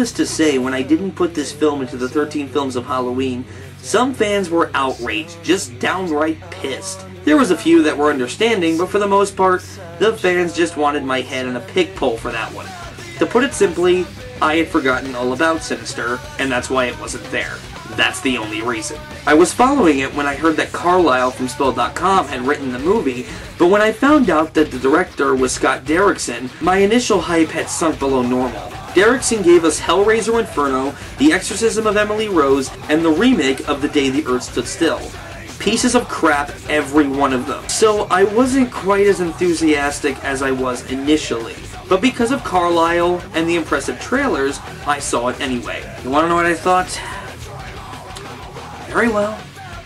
Needless to say, when I didn't put this film into the 13 films of Halloween, some fans were outraged, just downright pissed. There was a few that were understanding, but for the most part, the fans just wanted my head in a pig pole for that one. To put it simply, I had forgotten all about Sinister, and that's why it wasn't there. That's the only reason. I was following it when I heard that Carlisle from Spell.com had written the movie, but when I found out that the director was Scott Derrickson, my initial hype had sunk below normal. Derrickson gave us Hellraiser Inferno, The Exorcism of Emily Rose, and the remake of The Day the Earth Stood Still. Pieces of crap, every one of them. So I wasn't quite as enthusiastic as I was initially. But because of Carlisle and the impressive trailers, I saw it anyway. You wanna know what I thought? Very well.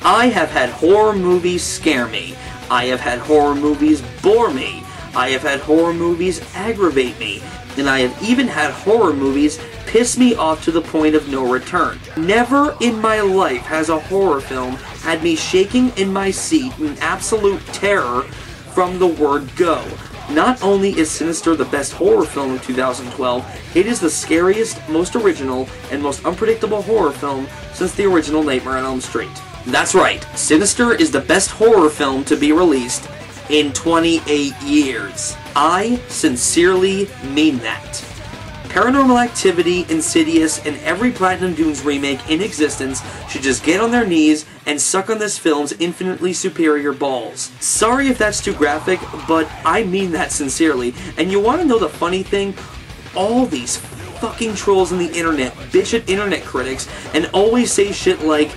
I have had horror movies scare me. I have had horror movies bore me. I have had horror movies aggravate me. And I have even had horror movies piss me off to the point of no return. Never in my life has a horror film had me shaking in my seat in absolute terror from the word go. Not only is Sinister the best horror film of 2012, it is the scariest, most original, and most unpredictable horror film since the original Nightmare on Elm Street. That's right, Sinister is the best horror film to be released in 28 years. I sincerely mean that. Paranormal Activity, Insidious, and every Platinum Dunes remake in existence should just get on their knees and suck on this film's infinitely superior balls. Sorry if that's too graphic, but I mean that sincerely. And you want to know the funny thing? All these fucking trolls on the internet bitch at internet critics and always say shit like,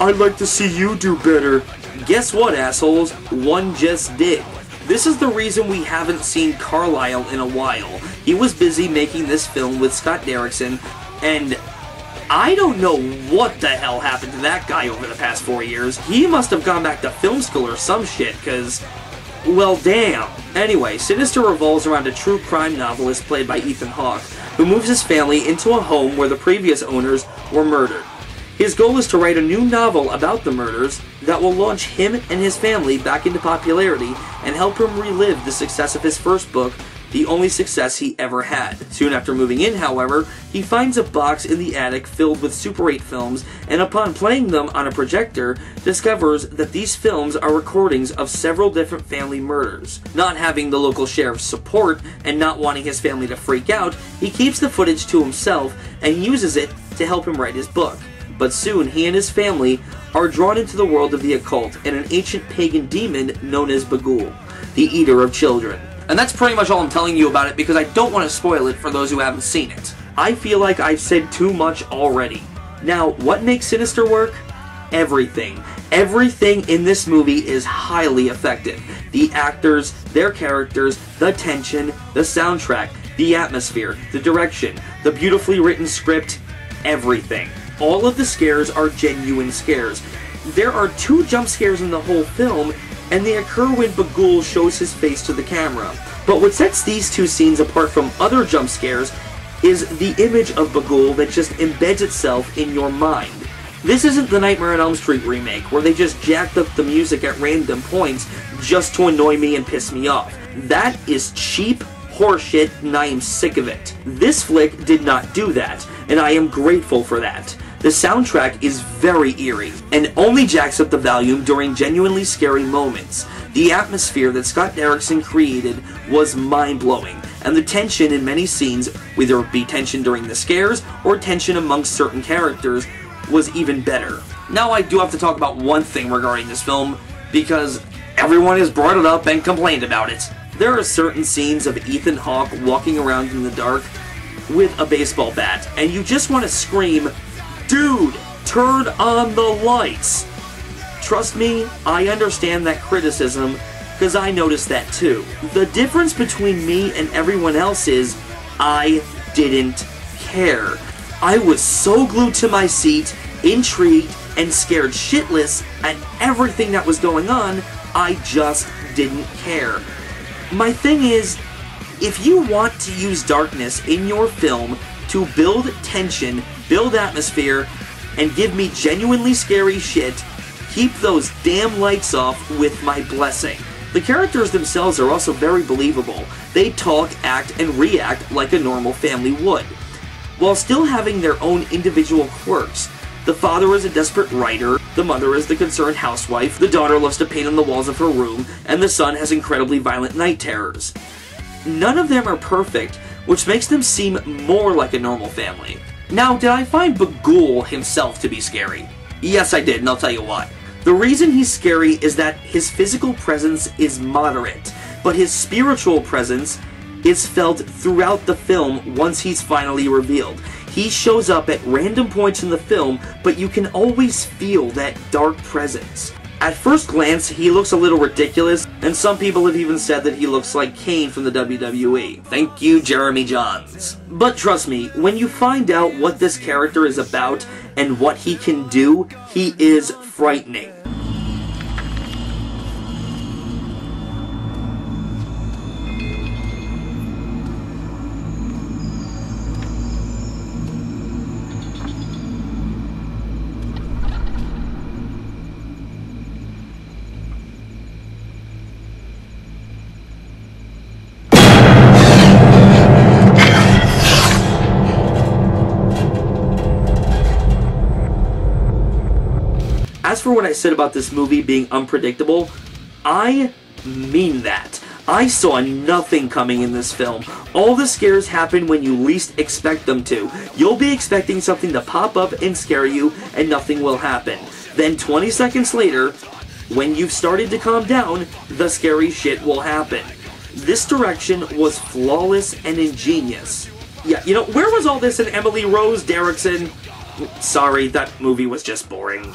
"I'd like to see you do better." Guess what, assholes? One just did. This is the reason we haven't seen Carlisle in a while. He was busy making this film with Scott Derrickson, and I don't know what the hell happened to that guy over the past 4 years. He must have gone back to film school or some shit, cause, well, damn. Anyway, Sinister revolves around a true crime novelist played by Ethan Hawke, who moves his family into a home where the previous owners were murdered. His goal is to write a new novel about the murders that will launch him and his family back into popularity and help him relive the success of his first book, the only success he ever had. Soon after moving in, however, he finds a box in the attic filled with Super 8 films, and upon playing them on a projector, discovers that these films are recordings of several different family murders. Not having the local sheriff's support and not wanting his family to freak out, he keeps the footage to himself and uses it to help him write his book. But soon, he and his family are drawn into the world of the occult and an ancient pagan demon known as Bagul, the Eater of Children. And that's pretty much all I'm telling you about it because I don't want to spoil it for those who haven't seen it. I feel like I've said too much already. Now, what makes Sinister work? Everything. Everything in this movie is highly effective. The actors, their characters, the tension, the soundtrack, the atmosphere, the direction, the beautifully written script, everything. All of the scares are genuine scares. There are 2 jump scares in the whole film, and they occur when Bagul shows his face to the camera. But what sets these 2 scenes apart from other jump scares is the image of Bagul that just embeds itself in your mind. This isn't the Nightmare on Elm Street remake, where they just jacked up the music at random points just to annoy me and piss me off. That is cheap horseshit, and I am sick of it. This flick did not do that, and I am grateful for that. The soundtrack is very eerie, and only jacks up the volume during genuinely scary moments. The atmosphere that Scott Derrickson created was mind-blowing, and the tension in many scenes, whether it be tension during the scares or tension amongst certain characters, was even better. Now I do have to talk about one thing regarding this film, because everyone has brought it up and complained about it. There are certain scenes of Ethan Hawke walking around in the dark with a baseball bat, and you just want to scream, "Dude, turn on the lights!" Trust me, I understand that criticism, because I noticed that too. The difference between me and everyone else is, I didn't care. I was so glued to my seat, intrigued, and scared shitless at everything that was going on, I just didn't care. My thing is, if you want to use darkness in your film to build tension, build atmosphere, and give me genuinely scary shit, keep those damn lights off with my blessing. The characters themselves are also very believable. They talk, act, and react like a normal family would. while still having their own individual quirks. The father is a desperate writer, the mother is the concerned housewife, the daughter loves to paint on the walls of her room, and the son has incredibly violent night terrors. None of them are perfect, which makes them seem more like a normal family. Now, did I find Bagul himself to be scary? Yes, I did, and I'll tell you why. The reason he's scary is that his physical presence is moderate, but his spiritual presence is felt throughout the film once he's finally revealed. He shows up at random points in the film, but you can always feel that dark presence. At first glance, he looks a little ridiculous, and some people have even said that he looks like Kane from the WWE. Thank you, Jeremy Johns. But trust me, when you find out what this character is about and what he can do, he is frightening. As for what I said about this movie being unpredictable, I mean that. I saw nothing coming in this film. All the scares happen when you least expect them to. You'll be expecting something to pop up and scare you, and nothing will happen. Then 20 seconds later, when you've started to calm down, the scary shit will happen. This direction was flawless and ingenious. Yeah, you know, where was all this in Emily Rose Derrickson? Sorry, that movie was just boring.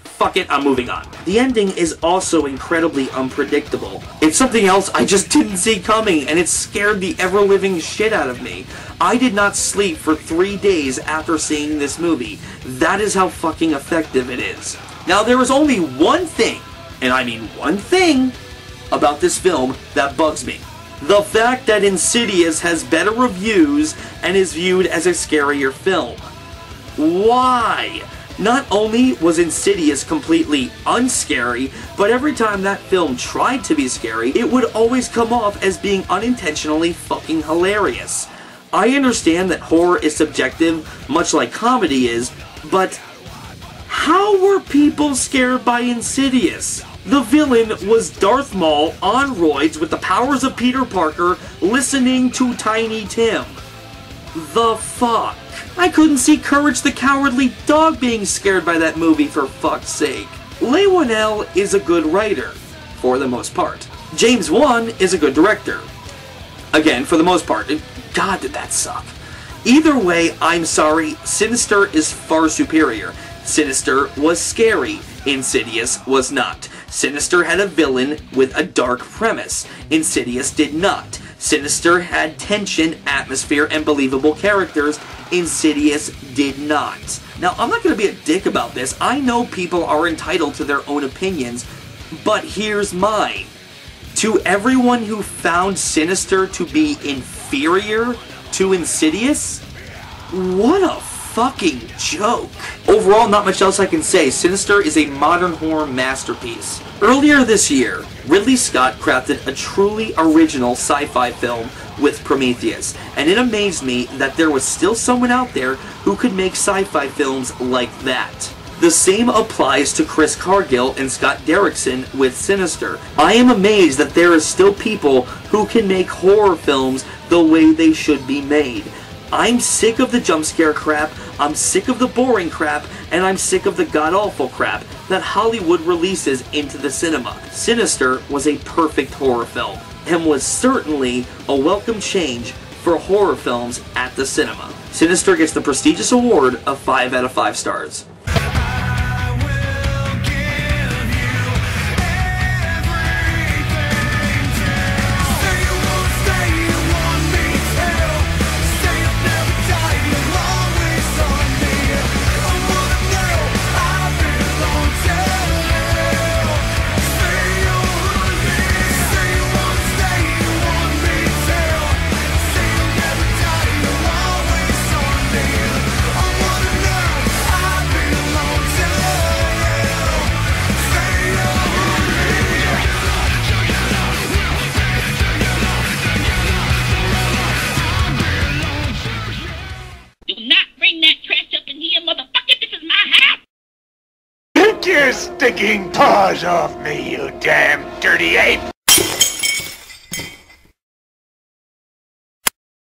Fuck it, I'm moving on. The ending is also incredibly unpredictable. It's something else I just didn't see coming, and it scared the ever-living shit out of me. I did not sleep for 3 days after seeing this movie. That is how fucking effective it is. Now, there is only one thing, and I mean one thing, about this film that bugs me. The fact that Insidious has better reviews and is viewed as a scarier film. Why? Not only was Insidious completely unscary, but every time that film tried to be scary, it would always come off as being unintentionally fucking hilarious. I understand that horror is subjective, much like comedy is, but how were people scared by Insidious? The villain was Darth Maul on roids with the powers of Peter Parker listening to Tiny Tim. The fuck? I couldn't see Courage the Cowardly Dog being scared by that movie, for fuck's sake. Leigh Whannell is a good writer, for the most part. James Wan is a good director. Again, for the most part. God, did that suck. Either way, I'm sorry, Sinister is far superior. Sinister was scary. Insidious was not. Sinister had a villain with a dark premise. Insidious did not. Sinister had tension, atmosphere, and believable characters. Insidious did not. Now, I'm not going to be a dick about this. I know people are entitled to their own opinions, but here's mine. To everyone who found Sinister to be inferior to Insidious, what a fucking joke. Overall, not much else I can say. Sinister is a modern horror masterpiece. Earlier this year, Ridley Scott crafted a truly original sci-fi film with Prometheus, and it amazed me that there was still someone out there who could make sci-fi films like that. The same applies to Chris Cargill and Scott Derrickson with Sinister. I am amazed that there is still people who can make horror films the way they should be made. I'm sick of the jump scare crap, I'm sick of the boring crap, and I'm sick of the god-awful crap that Hollywood releases into the cinema. Sinister was a perfect horror film, and was certainly a welcome change for horror films at the cinema. Sinister gets the prestigious award of 5 out of 5 stars. Take your stinking paws off me, you damn dirty ape!